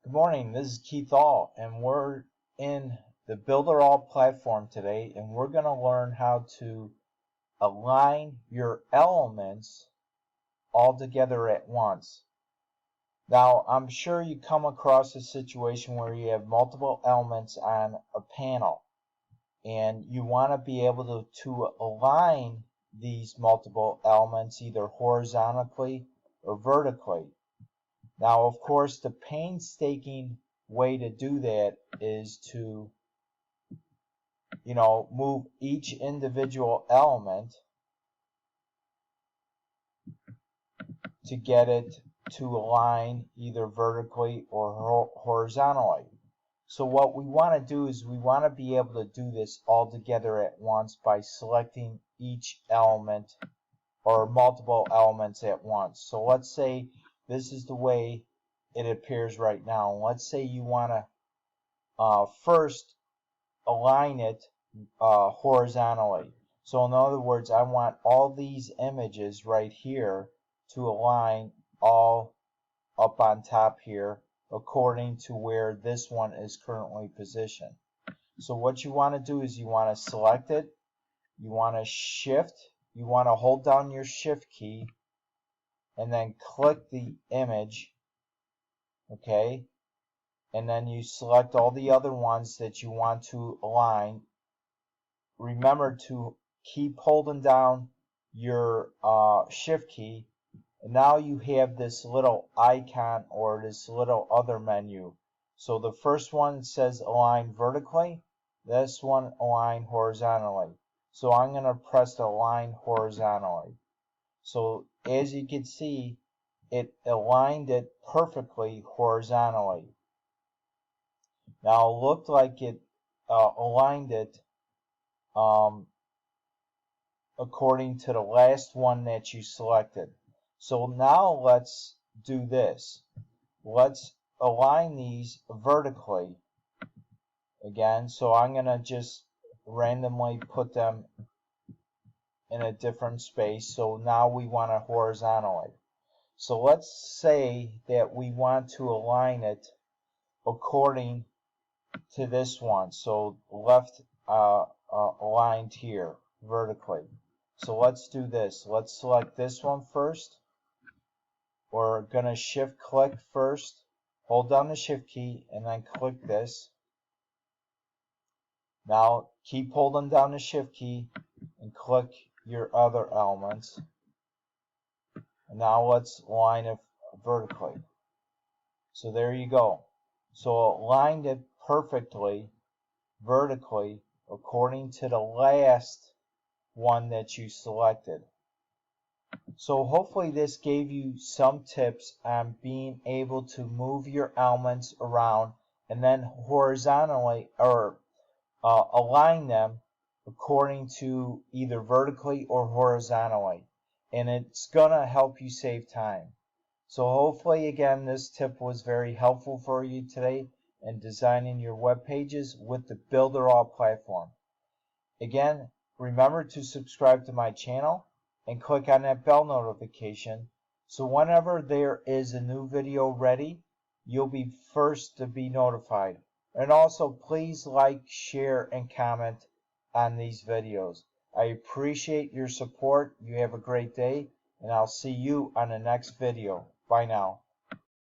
Good morning, this is Cheetah, and we're in the Builderall platform today, and we're going to learn how to align your elements all together at once. Now, I'm sure you come across a situation where you have multiple elements on a panel, and you want to be able to align these multiple elements either horizontally or vertically. Now, of course, the painstaking way to do that is to, move each individual element to get it to align either vertically or horizontally. So what we want to do is we want to be able to do this all together at once by selecting each element or multiple elements at once. So let's say this is the way it appears right now. Let's say you want to first align it horizontally. So in other words, I want all these images right here to align all up on top here according to where this one is currently positioned. So what you want to do is you want to select it, you want to shift, you want to hold down your shift key and then click the image, okay, and then you select all the other ones that you want to align. Remember to keep holding down your shift key, and now you have this little icon or this little other menu. So the first one says align vertically, this one align horizontally. So I'm going to press the align horizontally. So as you can see, it aligned it perfectly horizontally. Now it looked like it aligned it according to the last one that you selected. So now let's do this. Let's align these vertically again. So I'm going to just randomly put them in a different space. So now we want it horizontally. So let's say that we want to align it according to this one. So left aligned here vertically. So let's do this. Let's select this one first. We're going to shift click first. Hold down the shift key and then click this. Now keep holding down the shift key and click your other elements. And now let's align it vertically. So there you go. So aligned it perfectly vertically according to the last one that you selected. So hopefully this gave you some tips on being able to move your elements around and then horizontally or align them according to either vertically or horizontally. And it's going to help you save time. So hopefully again this tip was very helpful for you today in designing your web pages with the Builderall platform. Again, remember to subscribe to my channel and click on that bell notification so whenever there is a new video ready, you'll be first to be notified. And also please like, share, and comment on these videos. I appreciate your support. You have a great day, and I'll see you on the next video. Bye now.